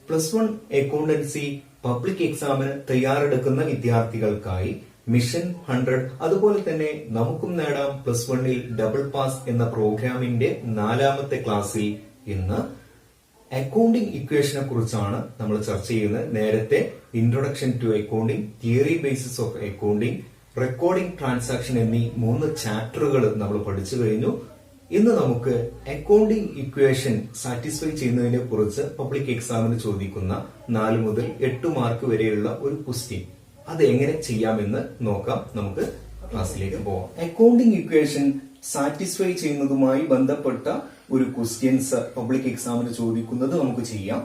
+1 accountancy public എക്സാമിന് തയ്യാറെടുക്കുന്ന വിദ്യാർത്ഥികൾക്കായി മിഷൻ 100 അതുപോലെ തന്നെ നമുക്കും നേടാം +1 ഡബിൾ പാസ് എന്ന പ്രോഗ്രാമിന്റെ 4ാമത്തെ ക്ലാസ്സിൽ ഇന്ന് അക്കൗണ്ടിംഗ് ഇക്വേഷനെ കുറിച്ചാണ് നമ്മൾ ചർച്ച ചെയ്യുന്നത്. നേരത്തെ introduction to accounting, theory basis of accounting, recording transaction എന്നീ 3 ചാപ്റ്ററുകൾ നമ്മൾ പഠിച്ചു കഴിഞ്ഞു. ഇന്ന് നമുക്ക് അക്കൗണ്ടിംഗ് ഇക്വേഷൻ സാറ്റിസ്ഫൈ ചെയ്യുന്നതിനെ കുറിച്ച് പബ്ലിക് എക്സാമിന് ചോദിക്കുന്ന 4 മുതൽ 8 മാർക്ക് വരെയുള്ള ഒരു ക്വസ്റ്റ്യൻ, അത് എങ്ങനെ ചെയ്യാമെന്ന് നോക്കാം. നമുക്ക് ക്ലാസ്സിലേക്ക് പോവാം. അക്കൗണ്ടിംഗ് ഇക്വേഷൻ സാറ്റിസ്ഫൈ ചെയ്യുന്നതുമായി ബന്ധപ്പെട്ട ഒരു ക്വസ്റ്റ്യൻസ് പബ്ലിക് എക്സാമിന് ചോദിക്കുന്നത് നമുക്ക് ചെയ്യാം.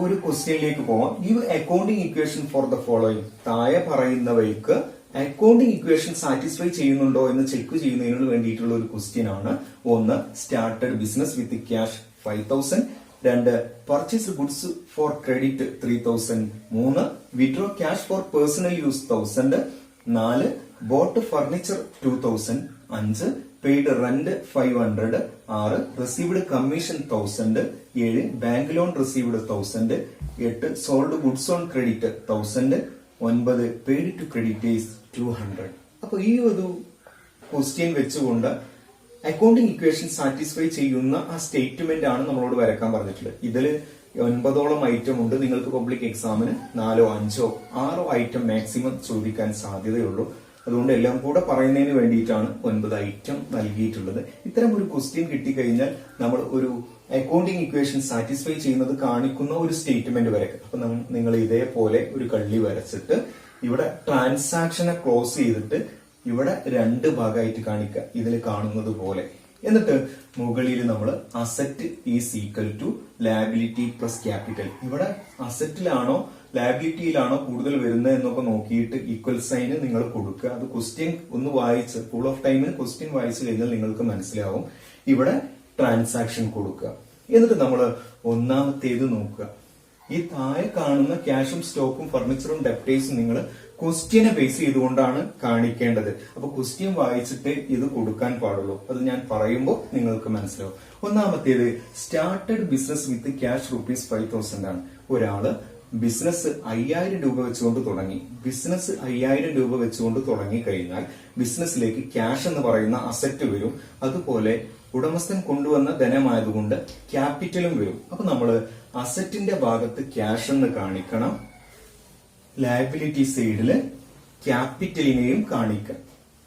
ഒരു ക്വസ്റ്റ്യനിലേക്ക് പോവാം. Give accounting equation for the following. താഴെ പറയുന്നവയ്ക്ക് അക്കൗണ്ടിംഗ് ഇക്വേഷൻ സാറ്റിസ്ഫൈ ചെയ്യുന്നുണ്ടോ എന്ന് ചെക്ക് ചെയ്യുന്നതിന് വേണ്ടിയിട്ടുള്ള ഒരു ക്വസ്റ്റ്യൻ ആണ്. 1. Started business with cash 5000. 2. Purchase goods for credit 3000. 3. Withdraw cash for personal use 1000. 4. Bought furniture 2000. 5. Paid rent 500. 6. Received commission 1000. 7. Bank loan received 1000. 8. Sold goods on credit 1000. 9. Paid to creditors 200. അപ്പൊ ഈ ഒരു question വെച്ചുകൊണ്ട് accounting equation satisfy ചെയ്യുന്ന ആ statement ആണ് നമ്മളോട് വരക്കാൻ പറഞ്ഞിട്ടുള്ളത്. ഇതില് 9ഓളം ഐറ്റം ഉണ്ട്. നിങ്ങൾക്ക് പബ്ലിക് എക്സാമിന് 4, 5, 6 ഐറ്റം മാക്സിമം ചോദിക്കാൻ സാധ്യതയുള്ളൂ. അതുകൊണ്ട് എല്ലാം കൂടെ പറയുന്നതിന് വേണ്ടിയിട്ടാണ് 9 ഐറ്റം നൽകിയിട്ടുള്ളത്. ഇത്തരം ഒരു ക്വസ്റ്റ്യൻ കിട്ടിക്കഴിഞ്ഞാൽ നമ്മൾ ഒരു അക്കൗണ്ടിംഗ് ഇക്വേഷൻ സാറ്റിസ്ഫൈ ചെയ്യുന്നത് കാണിക്കുന്ന ഒരു സ്റ്റേറ്റ്മെന്റ് വരയ്ക്കും. അപ്പൊ നിങ്ങൾ ഇതേപോലെ ഒരു കള്ളി വരച്ചിട്ട് ഇവിടെ ട്രാൻസാക്ഷനെ ക്ലോസ് ചെയ്തിട്ട് ഇവിടെ 2 ഭാഗമായിട്ട് കാണിക്കുക, ഇതിൽ കാണുന്നത് പോലെ. എന്നിട്ട് മുകളിൽ നമ്മൾ asset is equal to liability plus capital. ഇവിടെ അസറ്റിലാണോ ലയബിലിറ്റിയിലാണോ കൂടുതൽ വരുന്നത് എന്നൊക്കെ നോക്കിയിട്ട് ഈക്വൽ സൈന് നിങ്ങൾ കൊടുക്കുക. അത് ക്വസ്റ്റ്യൻ ഒന്ന് വായിച്ച് ഫുൾ ഓഫ് ടൈമിൽ ക്വസ്റ്റ്യൻ വായിച്ചു കഴിഞ്ഞാൽ നിങ്ങൾക്ക് മനസ്സിലാവും. ഇവിടെ ട്രാൻസാക്ഷൻ കൊടുക്കുക. എന്നിട്ട് നമ്മൾ ഒന്നാമത്തേത് നോക്കുക. ഈ താഴെ കാണുന്ന ക്യാഷും സ്റ്റോക്കും ഫർണിച്ചറും ഡെപ്റ്റേഴ്സും നിങ്ങൾ ക്വസ്റ്റ്യനെ ബേസ് ചെയ്തുകൊണ്ടാണ് കാണിക്കേണ്ടത്. അപ്പൊ ക്വസ്റ്റ്യൻ വായിച്ചിട്ട് ഇത് കൊടുക്കാൻ പാടുള്ളൂ. അത് ഞാൻ പറയുമ്പോൾ നിങ്ങൾക്ക് മനസ്സിലാവും. ഒന്നാമത്തേത് സ്റ്റാർട്ടഡ് ബിസിനസ് വിത്ത് ക്യാഷ് ₹5000 ആണ്. ഒരാള് ബിസിനസ് 5000 രൂപ വെച്ചുകൊണ്ട് തുടങ്ങി. ബിസിനസ് 5000 രൂപ വെച്ചുകൊണ്ട് തുടങ്ങി കഴിഞ്ഞാൽ ബിസിനസ്സിലേക്ക് ക്യാഷ് എന്ന് പറയുന്ന അസറ്റ് വരും. അതുപോലെ ഉടമസ്ഥൻ കൊണ്ടുവന്ന ധനമായതുകൊണ്ട് ക്യാപിറ്റലും വരും. അപ്പൊ നമ്മള് അസറ്റിന്റെ ഭാഗത്ത് ക്യാഷ് എന്ന് കാണിക്കണം, ലയബിലിറ്റി സൈഡില് ക്യാപിറ്റലിനെയും കാണിക്കണം.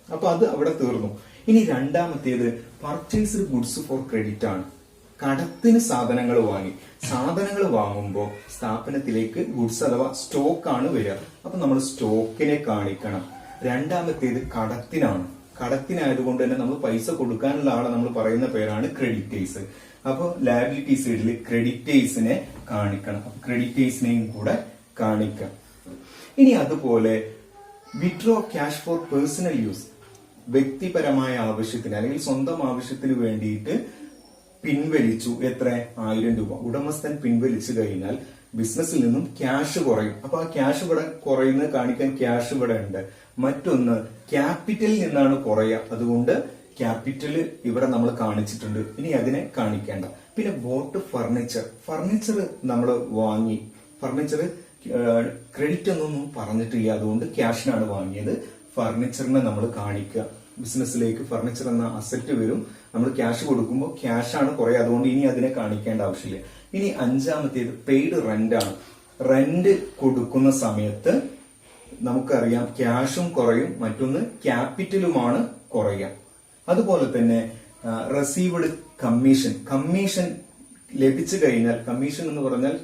അപ്പൊ അത് അവിടെ തീർന്നു. ഇനി രണ്ടാമത്തേത് പർച്ചേസ്ഡ് ഗുഡ്സ് ഫോർ ക്രെഡിറ്റ് ആണ്. കടത്തിന് സാധനങ്ങൾ വാങ്ങി. സാധനങ്ങൾ വാങ്ങുമ്പോൾ സ്ഥാപനത്തിലേക്ക് ഗുഡ്സ് അഥവാ സ്റ്റോക്ക് ആണ് വരിക. അപ്പൊ നമ്മൾ സ്റ്റോക്കിനെ കാണിക്കണം. രണ്ടാമത്തേത് കടത്തിനാണ്. കടത്തിനായതുകൊണ്ട് തന്നെ നമ്മൾ പൈസ കൊടുക്കാനുള്ള ആളെ നമ്മൾ പറയുന്ന പേരാണ് ക്രെഡിറ്റേഴ്സ്. അപ്പൊ ലയബിലിറ്റി സൈഡിൽ ക്രെഡിറ്റേഴ്സിനെ കാണിക്കണം. ക്രെഡിറ്റേഴ്സിനെയും കൂടെ കാണിക്കാം. ഇനി അതുപോലെ withdraw cash for personal use, വ്യക്തിപരമായ ആവശ്യത്തിന് അല്ലെങ്കിൽ സ്വന്തം ആവശ്യത്തിന് വേണ്ടിയിട്ട് പിൻവലിച്ചു. എത്ര? 1000 രൂപ. ഉടമസ്ഥൻ പിൻവലിച്ചു കഴിഞ്ഞാൽ ബിസിനസ്സിൽ നിന്നും ക്യാഷ് കുറയും. അപ്പൊ ആ ക്യാഷ് ഇവിടെ കുറയുന്നത് കാണിക്കാൻ ക്യാഷ് ഇവിടെ ഉണ്ട്. മറ്റൊന്ന് ക്യാപിറ്റലിൽ നിന്നാണ് കുറയുക. അതുകൊണ്ട് ക്യാപിറ്റൽ ഇവിടെ നമ്മൾ കാണിച്ചിട്ടുണ്ട്. ഇനി അതിനെ കാണിക്കേണ്ട. പിന്നെ ബോട്ട് ഫർണിച്ചർ. ഫർണിച്ചർ നമ്മൾ വാങ്ങി. ഫർണിച്ചർ ക്രെഡിറ്റ് ഒന്നും പറഞ്ഞിട്ടില്ല, അതുകൊണ്ട് ക്യാഷിനാണ് വാങ്ങിയത്. ഫർണിച്ചറിനെ നമ്മൾ കാണിക്കുക. ബിസിനസ്സിലേക്ക് ഫർണിച്ചർ എന്ന അസറ്റ് വരും. നമ്മൾ ക്യാഷ് കൊടുക്കുമ്പോൾ ക്യാഷ് ആണ് കുറേ, അതുകൊണ്ട് ഇനി അതിനെ കാണിക്കേണ്ട ആവശ്യമില്ല. ഇനി അഞ്ചാമത്തേത് പെയ്ഡ് റെന്റ് ആണ്. റെന്റ് കൊടുക്കുന്ന സമയത്ത് നമുക്കറിയാം ക്യാഷും കുറയും, മറ്റൊന്ന് ക്യാപിറ്റലുമാണ് കുറയുക. അതുപോലെ തന്നെ റിസീവ്ഡ് കമ്മീഷൻ. കമ്മീഷൻ ലഭിച്ചു കഴിഞ്ഞാൽ, കമ്മീഷൻ എന്ന് പറഞ്ഞാൽ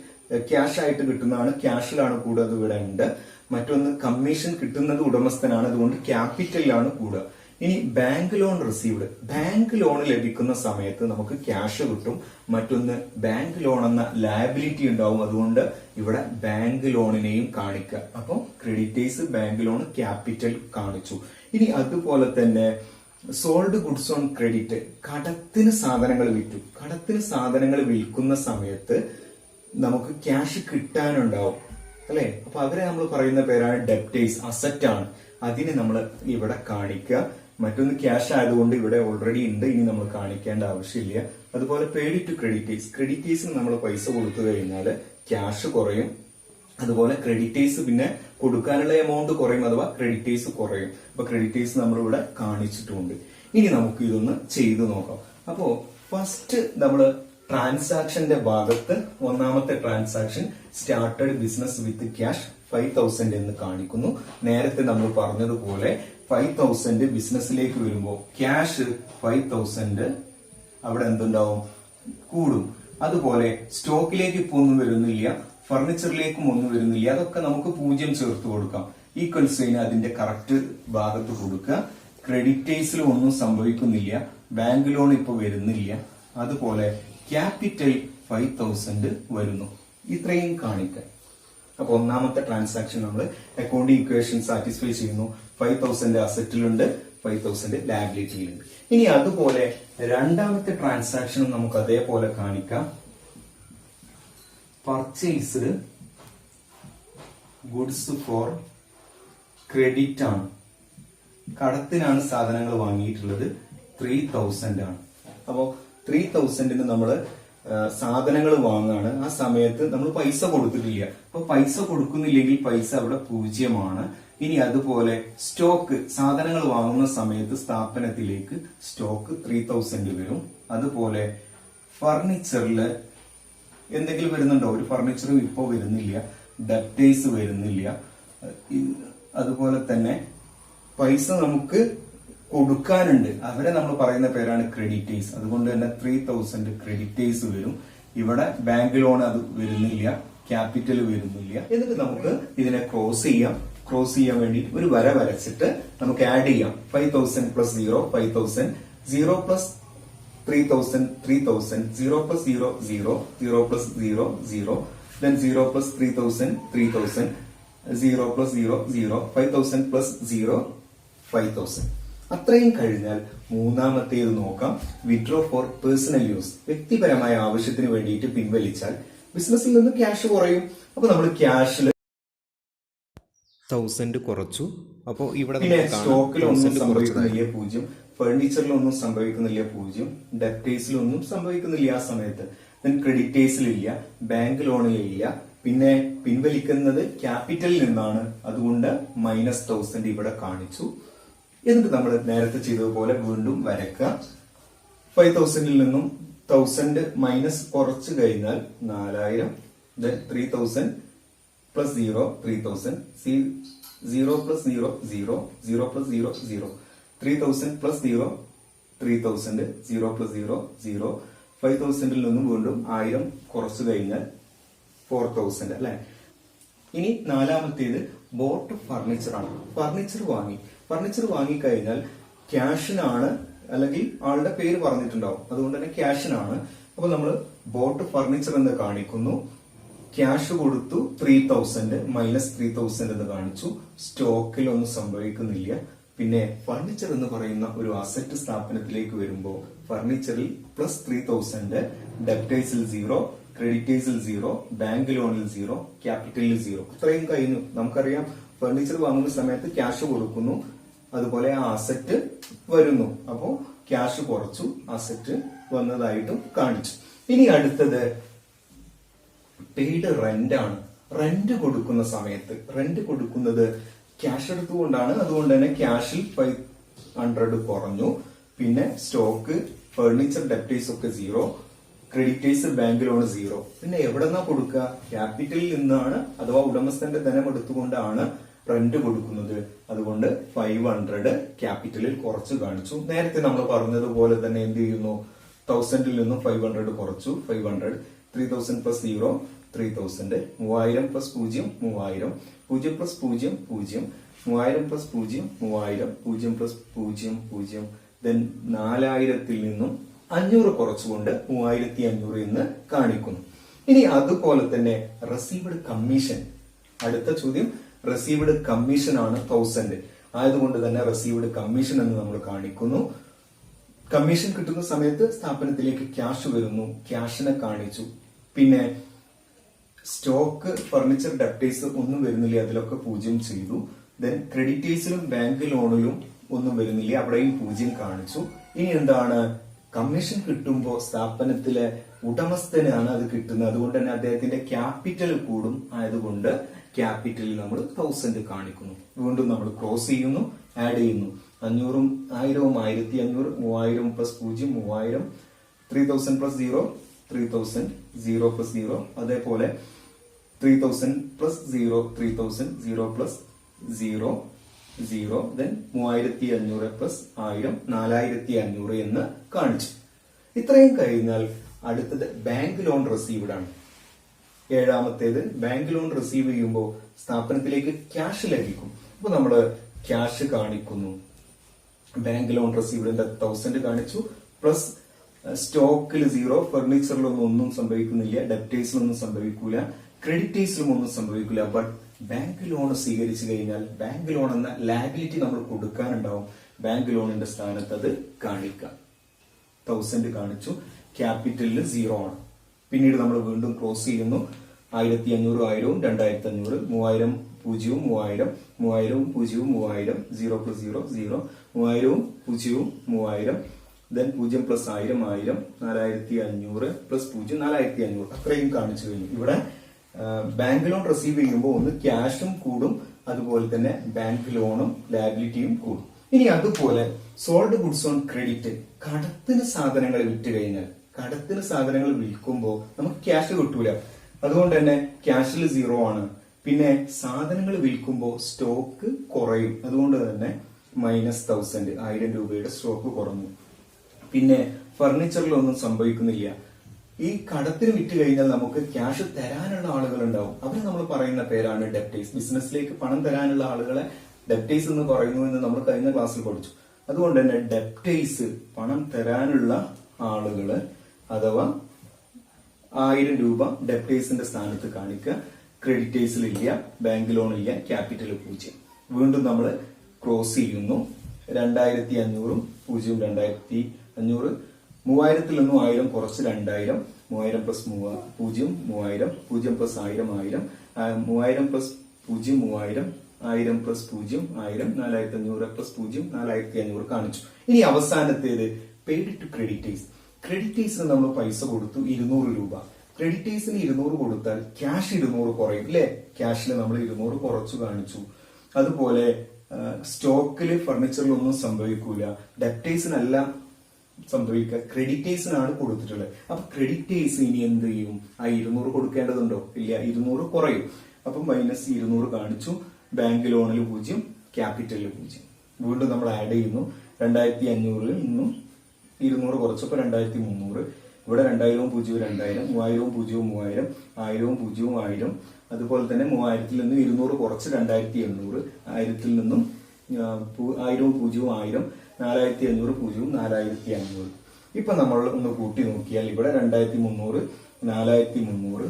ക്യാഷ് ആയിട്ട് കിട്ടുന്നതാണ്, ക്യാഷിലാണ് കൂടുക, അത് ഇവിടെ ഉണ്ട്. മറ്റൊന്ന് കമ്മീഷൻ കിട്ടുന്നത് ഉടമസ്ഥനാണ്, അതുകൊണ്ട് ക്യാപിറ്റലിലാണ് കൂടുക. ഇനി bank loan received. Bank loan ലഭിക്കുന്ന സമയത്ത് നമുക്ക് ക്യാഷ് കിട്ടും, മറ്റൊന്ന് ബാങ്ക് ലോൺ എന്ന ലയബിലിറ്റി ഉണ്ടാവും, അതുകൊണ്ട് ഇവിടെ ബാങ്ക് ലോണിനെയും കാണിക്കുക. അപ്പം ക്രെഡിറ്റേഴ്സ്, ബാങ്ക് ലോൺ, ക്യാപിറ്റൽ കാണിച്ചു. ഇനി അതുപോലെ തന്നെ സോൾഡ് ഗുഡ്സ് ഓൺ ക്രെഡിറ്റ്. കടത്തിന് സാധനങ്ങൾ വിറ്റു. കടത്തിന് സാധനങ്ങൾ വിൽക്കുന്ന സമയത്ത് നമുക്ക് ക്യാഷ് കിട്ടാനുണ്ടാവും, അല്ലെ? അപ്പൊ അവരെ നമ്മൾ പറയുന്ന പേരാണ് ഡെപ്റ്റേഴ്സ്, അസറ്റ് ആണ്. അതിനെ നമ്മൾ ഇവിടെ കാണിക്കുക. മറ്റൊന്ന് ക്യാഷ് ആയതുകൊണ്ട് ഇവിടെ ഓൾറെഡി ഉണ്ട്, ഇനി നമ്മൾ കാണിക്കേണ്ട ആവശ്യമില്ല. അതുപോലെ പെയ്ഡ് ടു ക്രെഡിറ്റേഴ്സ്, ക്രെഡിറ്റേഴ്സിന് നമ്മൾ പൈസ കൊടുത്തു കഴിഞ്ഞാൽ ക്യാഷ് കുറയും. അതുപോലെ ക്രെഡിറ്റേഴ്സ് പിന്നെ കൊടുക്കാനുള്ള എമൗണ്ട് കുറയും, അഥവാ ക്രെഡിറ്റേഴ്സ് കുറയും. അപ്പൊ ക്രെഡിറ്റേഴ്സ് നമ്മളിവിടെ കാണിച്ചിട്ടുണ്ട്. ഇനി നമുക്ക് ഇതൊന്ന് ചെയ്തു നോക്കാം. അപ്പോ ഫസ്റ്റ് നമ്മൾ ട്രാൻസാക്ഷന്റെ ഭാഗത്ത് ഒന്നാമത്തെ transaction started business with cash 5000 എന്ന് കാണിക്കുന്നു. നേരത്തെ നമ്മൾ പറഞ്ഞതുപോലെ 5000 ബിസിനസ്സിലേക്ക് വരുമ്പോൾ ക്യാഷ് 5000 അവിടെ എന്തുണ്ടാവും, കൂടും. അതുപോലെ സ്റ്റോക്കിലേക്ക് ഇപ്പൊ ഒന്നും വരുന്നില്ല, ഫർണിച്ചറിലേക്കും ഒന്നും വരുന്നില്ല. അതൊക്കെ നമുക്ക് 0 ചേർത്ത് കൊടുക്കാം. ഈക്വൽ സൈൻ അതിന്റെ കറക്റ്റ് ഭാഗത്ത് കൊടുക്കുക. ക്രെഡിറ്റേഴ്സിൽ ഒന്നും സംഭവിക്കുന്നില്ല, ബാങ്ക് ലോൺ ഇപ്പൊ വരുന്നില്ല. അതുപോലെ ക്യാപിറ്റൽ 5000 വരുന്നു. ഇത്രയും കാണിക്കാൻ. അപ്പൊ ഒന്നാമത്തെ ട്രാൻസാക്ഷൻ നമ്മൾ അക്കൗണ്ടിങ് ഇക്വേഷൻ സാറ്റിസ്ഫൈ ചെയ്യുന്നു. 5000 അസറ്റിലുണ്ട്, 5000 ലയബിലിറ്റിയിലുണ്ട്. ഇനി അതുപോലെ രണ്ടാമത്തെ ട്രാൻസാക്ഷനും നമുക്ക് അതേപോലെ കാണിക്കാം. പർച്ചേസ്ഡ് ഗുഡ്സ് ഫോർ ക്രെഡിറ്റ് ആണ്, കടത്തിനാണ് സാധനങ്ങൾ വാങ്ങിയിട്ടുള്ളത്. 3000 ആണ്. അപ്പോ 3000 നമ്മൾ സാധനങ്ങൾ വാങ്ങാണ്. ആ സമയത്ത് നമ്മൾ പൈസ കൊടുത്തിട്ടില്ല. അപ്പൊ പൈസ കൊടുക്കുന്നില്ലെങ്കിൽ പൈസ അവിടെ 0 ഇനി അതുപോലെ സ്റ്റോക്ക്, സാധനങ്ങൾ വാങ്ങുന്ന സമയത്ത് സ്ഥാപനത്തിലേക്ക് സ്റ്റോക്ക് 3000 വരും. അതുപോലെ ഫർണിച്ചറില് എന്തെങ്കിലും വരുന്നുണ്ടോ? ഒരു ഫർണിച്ചറും ഇപ്പോ വരുന്നില്ല, ഡെപ്റ്റേഴ്സ് വരുന്നില്ല. അതുപോലെ തന്നെ പൈസ നമുക്ക് കൊടുക്കാനുണ്ട്, അവരെ നമ്മൾ പറയുന്ന പേരാണ് ക്രെഡിറ്റേഴ്സ്. അതുകൊണ്ട് തന്നെ 3000 ക്രെഡിറ്റേഴ്സ് വരും. ഇവിടെ ബാങ്ക് ലോൺ അത് വരുന്നില്ല, ക്യാപിറ്റൽ വരുന്നില്ല. എന്നിട്ട് നമുക്ക് ഇതിനെ ക്രോസ് ചെയ്യാം. ക്രോസ് ചെയ്യാൻ വേണ്ടി ഒരു വര വരച്ചിട്ട് നമുക്ക് ആഡ് ചെയ്യാം. 5000 plus 0 5000, 0 plus 3000 3000, 0 plus 0 0, 0 plus 0 0, then 0 plus 3000 3000, 0 plus 0 0, 5000 plus 0 5000. അത്രയും കഴിഞ്ഞാൽ മൂന്നാമത്തേത് നോക്കാം. വിഡ്രോ ഫോർ പേഴ്സണൽ യൂസ്, വ്യക്തിപരമായ ആവശ്യത്തിന് വേണ്ടിയിട്ട് പിൻവലിച്ചാൽ ബിസിനസ്സിൽ നിന്ന് ക്യാഷ് കുറയും. അപ്പൊ നമ്മൾ ക്യാഷിൽ 1000 കുറച്ചു. അപ്പോൾ ഇവിടെ സ്റ്റോക്കിലൊന്നും സംഭവിക്കുന്നില്ല 0, ഫർണിച്ചറിലൊന്നും സംഭവിക്കുന്നില്ല 0, ഡെപ്റ്റേഴ്സിലൊന്നും സംഭവിക്കുന്നില്ല ആ സമയത്ത്. ദെൻ ക്രെഡിറ്റേഴ്സിലില്ല, ബാങ്ക് ലോണിലില്ല. പിന്നെ പിൻവലിക്കുന്നത് ക്യാപിറ്റലിൽ നിന്നാണ്, അതുകൊണ്ട് -1000 ഇവിടെ കാണിച്ചു. എന്നിട്ട് നമ്മൾ നേരത്തെ ചെയ്തതുപോലെ വീണ്ടും വരക്കുക. 5000 നിന്നും 1000 മൈനസ് കുറച്ച് കഴിഞ്ഞാൽ 4000, then 3000 plus 0 3000, 0 plus 0 0, 0 plus 0 0, 3000 plus 0 3000, 0 plus 0 0, 5000 നിന്നും വീണ്ടും 1000 കുറച്ചു കഴിഞ്ഞാൽ 4000 അല്ലെ. ഇനി നാലാമത്തേത് ബോട്ട് ഫർണിച്ചർ ആണ്. ഫർണിച്ചർ വാങ്ങിക്കഴിഞ്ഞാൽ ക്യാഷിനാണ്, അല്ലെങ്കിൽ ആളുടെ പേര് പറഞ്ഞിട്ടുണ്ടാവും, അതുകൊണ്ട് തന്നെ ക്യാഷിനാണ്. അപ്പൊ നമ്മൾ ബോട്ട് ഫർണിച്ചർ എന്ന് കാണിക്കുന്നു. ക്യാഷ് കൊടുത്തു 3000 -3000 എന്ന് കാണിച്ചു. സ്റ്റോക്കിൽ ഒന്നും സംഭവിക്കുന്നില്ല. പിന്നെ ഫർണിച്ചർ എന്ന് പറയുന്ന ഒരു അസറ്റ് സ്ഥാപനത്തിലേക്ക് വരുമ്പോൾ ഫർണിച്ചറിൽ പ്ലസ് 3000, ഡെപ്റ്റേഴ്സിൽ 0, ക്രെഡിറ്റേഴ്സിൽ 0, ബാങ്ക് ലോണിൽ 0, ക്യാപിറ്റലിൽ 0. ഇത്രയും കഴിഞ്ഞു. നമുക്കറിയാം ഫർണിച്ചർ വാങ്ങുന്ന സമയത്ത് ക്യാഷ് കൊടുക്കുന്നു, അതുപോലെ ആ അസറ്റ് വരുന്നു. അപ്പോ ക്യാഷ് കുറച്ചു, അസറ്റ് വന്നതായിട്ടും കാണിച്ചു. ഇനി അടുത്തത് പെയ്ഡ് റെന്റ് ആണ്. റെന്റ് കൊടുക്കുന്ന സമയത്ത്, റെന്റ് കൊടുക്കുന്നത് ക്യാഷ് എടുത്തുകൊണ്ടാണ്, അതുകൊണ്ട് തന്നെ ക്യാഷിൽ 500 കുറഞ്ഞു. പിന്നെ സ്റ്റോക്ക്, ഫർണിച്ചർ, ഡെപ്റ്റേഴ്സ് ഒക്കെ 0, ക്രെഡിറ്റേഴ്സ്, ബാങ്ക് ലോൺ 0. പിന്നെ എവിടെന്നാ കൊടുക്കുക? ക്യാപിറ്റലിൽ നിന്നാണ്, അഥവാ ഉടമസ്ഥന്റെ ധനം എടുത്തുകൊണ്ടാണ് റെന്റ് കൊടുക്കുന്നത്. അതുകൊണ്ട് 500 ക്യാപിറ്റലിൽ കുറച്ച് കാണിച്ചു. നേരത്തെ നമ്മൾ പറഞ്ഞതുപോലെ തന്നെ എന്ത് ചെയ്യുന്നു? 1000 നിന്നും 500 കുറച്ചു. 500, 3000 plus 0 3000, 3000 plus 0 3000, 0 plus 0 0, 3000 plus 0 3000, 0 plus 0 0, then 4000 നിന്നും 500 കുറച്ചുകൊണ്ട് 3500 എന്ന് കാണിക്കുന്നു. ഇനി അതുപോലെ തന്നെ റെസീവ്ഡ് കമ്മീഷൻ. അടുത്ത ചോദ്യം റെസീവ്ഡ് കമ്മീഷൻ ആണ് 1000 ആയതുകൊണ്ട് തന്നെ റെസീവ്ഡ് കമ്മീഷൻ എന്ന് നമ്മൾ കാണിക്കുന്നു. കമ്മീഷൻ കിട്ടുന്ന സമയത്ത് സ്ഥാപനത്തിലേക്ക് ക്യാഷ് വരുന്നു, ക്യാഷിനെ കാണിച്ചു. പിന്നെ സ്റ്റോക്ക്, ഫർണിച്ചർ, ഡെപ്റ്റേഴ്സ് ഒന്നും വരുന്നില്ല, അതിലൊക്കെ 0 ചെയ്തു. ദെൻ ക്രെഡിറ്റേഴ്സിലും ബാങ്ക് ലോണിലും ഒന്നും വരുന്നില്ല, അവിടെയും 0 കാണിച്ചു. ഇനി എന്താണ്? കമ്മീഷൻ കിട്ടുമ്പോൾ സ്ഥാപനത്തിലെ ഉടമസ്ഥനാണ് അത് കിട്ടുന്നത്. അതുകൊണ്ട് തന്നെ അദ്ദേഹത്തിന്റെ ക്യാപിറ്റൽ കൂടും. ആയതുകൊണ്ട് ക്യാപിറ്റലിൽ നമ്മൾ 1000 കാണിക്കുന്നു. വീണ്ടും നമ്മൾ ക്രോസ് ചെയ്യുന്നു, ആഡ് ചെയ്യുന്നു. 500 1000 1500 3000 പ്ലസ് 0 3000 3000 പ്ലസ് 0 3000 0 പ്ലസ് 0 അതേപോലെ 3000 പ്ലസ് 0 3000 0 പ്ലസ് 0 0 then 3500 പ്ലസ് 1000 4500 എന്ന് കാണിച്ചു. ഇത്രയും കഴിഞ്ഞാൽ അടുത്തത് ബാങ്ക് ലോൺ റിസീവ്ഡ് ആണ്. ഏഴാമത്തേത് ബാങ്ക് ലോൺ റിസീവ് ചെയ്യുമ്പോൾ സ്ഥാപനത്തിലേക്ക് ക്യാഷ് ലഭിക്കും. അപ്പൊ നമ്മള് ക്യാഷ് കാണിക്കുന്നു. ബാങ്ക് ലോൺ റിസീവ്ഡിന്റെ 1000 കാണിച്ചു, പ്ലസ് സ്റ്റോക്കിൽ 0, ഫർണിച്ചറിലൊന്നും ഒന്നും സംഭവിക്കുന്നില്ല, ഡെപ്റ്റേഴ്സിലൊന്നും സംഭവിക്കൂല, ക്രെഡിറ്റേഴ്സിലും ഒന്നും സംഭവിക്കില്ല. ബട്ട് ബാങ്ക് ലോൺ സ്വീകരിച്ചു കഴിഞ്ഞാൽ ബാങ്ക് ലോൺ എന്ന ലാബിലിറ്റി നമ്മൾ കൊടുക്കാനുണ്ടാവും. ബാങ്ക് ലോണിന്റെ സ്ഥാനത്ത് അത് കാണിക്കാം. 1000 കാണിച്ചു, ക്യാപിറ്റലിൽ 0 ആണ്. പിന്നീട് നമ്മൾ വീണ്ടും ക്രോസ് ചെയ്യുന്നു. 1500 1000 2500 3000 0 3000 3000 0 3000 0 പ്ലസ് 0 0 3000 0 3000 then 0 പ്ലസ് 1000 1000 4500 പ്ലസ് 0 4500 അത്രയും കാണിച്ചു കഴിഞ്ഞു. ഇവിടെ ബാങ്ക് ലോൺ റിസീവ് ചെയ്യുമ്പോൾ ഒന്ന് ക്യാഷും കൂടും, അതുപോലെ തന്നെ ബാങ്ക് ലോണും ലാബിലിറ്റിയും കൂടും. ഇനി അതുപോലെ സോൾഡ് ഗുഡ്സ് ഓൺ ക്രെഡിറ്റ്, കടത്തിന് സാധനങ്ങൾ വിറ്റ് കഴിഞ്ഞാൽ, കടത്തിന് സാധനങ്ങൾ വിൽക്കുമ്പോൾ നമുക്ക് ക്യാഷ് കിട്ടൂല. അതുകൊണ്ട് തന്നെ ക്യാഷിൽ 0 ആണ്. പിന്നെ സാധനങ്ങൾ വിൽക്കുമ്പോൾ സ്റ്റോക്ക് കുറയും. അതുകൊണ്ട് തന്നെ -1000 1000 രൂപയുടെ സ്റ്റോക്ക് കുറഞ്ഞു. പിന്നെ ഫർണിച്ചറിലൊന്നും സംഭവിക്കുന്നില്ല. ഈ കടത്തിന് വിറ്റ് കഴിഞ്ഞാൽ നമുക്ക് ക്യാഷ് തരാനുള്ള ആളുകൾ ഉണ്ടാവും. അവർ നമ്മൾ പറയുന്ന പേരാണ് ഡെപ്റ്റേഴ്സ്. ബിസിനസ്സിലേക്ക് പണം തരാനുള്ള ആളുകളെ ഡെപ്റ്റേഴ്സ് എന്ന് പറയുന്നു എന്ന് നമ്മൾ കഴിഞ്ഞ ക്ലാസ്സിൽ പഠിച്ചു. അതുകൊണ്ട് തന്നെ ഡെപ്റ്റേഴ്സ് പണം തരാനുള്ള ആളുകള് അഥവാ 1000 രൂപ ഡെപ്റ്റേഴ്സിന്റെ സ്ഥാനത്ത് കാണിക്കുക. ക്രെഡിറ്റേഴ്സിൽ ഇല്ല, ബാങ്ക് ലോൺ ഇല്ല, ക്യാപിറ്റൽ 0. വീണ്ടും നമ്മൾ ക്രോസ് ചെയ്യുന്നു. 2500 0 2500 3000 നിന്ന് 1000 കുറച്ച് 2000 3000 plus 0 3000 0 plus 1000 1000 3000 plus 0 3000 1000 plus 0 1000 4500 plus 0 4500 കാണിച്ചു. ഇനി അവസാനത്തേത് പെയ്ഡ് ടു ക്രെഡിറ്റേഴ്സ്. ക്രെഡിറ്റേഴ്സിന് നമ്മൾ പൈസ കൊടുത്തു 200 രൂപ. ക്രെഡിറ്റേഴ്സിന് 200 കൊടുത്താൽ ക്യാഷ് 200 കുറയും അല്ലെ? ക്യാഷിൽ നമ്മൾ 200 കുറച്ചു കാണിച്ചു. അതുപോലെ സ്റ്റോക്കില് ഫർണിച്ചറിലൊന്നും സംഭവിക്കൂല. ഡെപ്റ്റേഴ്സിനല്ല സംഭവിക്കുക, ക്രെഡിറ്റേഴ്സിനാണ് കൊടുത്തിട്ടുള്ളത്. അപ്പൊ ക്രെഡിറ്റേഴ്സ് ഇനി എന്ത് ചെയ്യും? ആ 200 കൊടുക്കേണ്ടതുണ്ടോ? ഇല്ല, 200 കുറയും. അപ്പൊ -200 കാണിച്ചു. ബാങ്ക് ലോണിൽ 0, ക്യാപിറ്റലിൽ 0. വീണ്ടും നമ്മൾ ആഡ് ചെയ്യുന്നു. 2500 നിന്നും 200 കുറച്ചപ്പോ 2300. ഇവിടെ 2000 0 2000 3000 0 3000 1000 0 1000. അതുപോലെ തന്നെ 3000 നിന്ന് 200 കുറച്ച് 2800. 1000 നിന്നും 1000 0 1000 4500 0 4500. ഇപ്പൊ നമ്മൾ ഒന്ന് കൂട്ടി നോക്കിയാൽ ഇവിടെ 2300 4300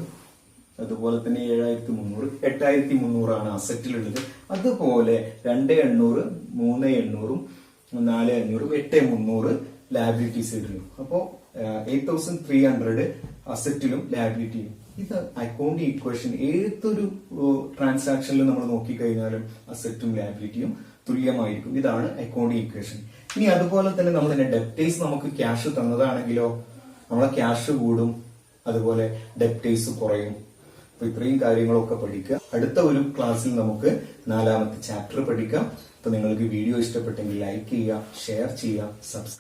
അതുപോലെ തന്നെ 7300 8300 ആണ് അസറ്റിലുള്ളത്. അതുപോലെ 2800 3800 4500 8300 ലാബിലിറ്റീസ് ഇടുന്നു. അപ്പോ 8300 അസറ്റിലും ലാബിലിറ്റിയും. ഇത് അക്കൗണ്ടിങ് ഇക്വേഷൻ ഏതൊരു ട്രാൻസാക്ഷനിലും നമ്മൾ നോക്കിക്കഴിഞ്ഞാലും അസറ്റും ലാബിലിറ്റിയും തുല്യമായിരിക്കും. ഇതാണ് അക്കൗണ്ടിങ് ഇക്വേഷൻ. ഇനി അതുപോലെ തന്നെ നമ്മൾ ഡെപ്റ്റേഴ്സ് നമുക്ക് ക്യാഷ് തന്നതാണെങ്കിലോ നമ്മളെ ക്യാഷ് കൂടും, അതുപോലെ ഡെപ്റ്റേഴ്സ് കുറയും. അപ്പൊ ഇത്രയും കാര്യങ്ങളൊക്കെ പഠിക്കുക. അടുത്ത ഒരു ക്ലാസ്സിൽ നമുക്ക് 4ാമത്തെ ചാപ്റ്റർ പഠിക്കാം. അപ്പൊ നിങ്ങൾക്ക് വീഡിയോ ഇഷ്ടപ്പെട്ടെങ്കിൽ ലൈക്ക് ചെയ്യുക, ഷെയർ ചെയ്യുക, സബ്സ്ക്രൈബ്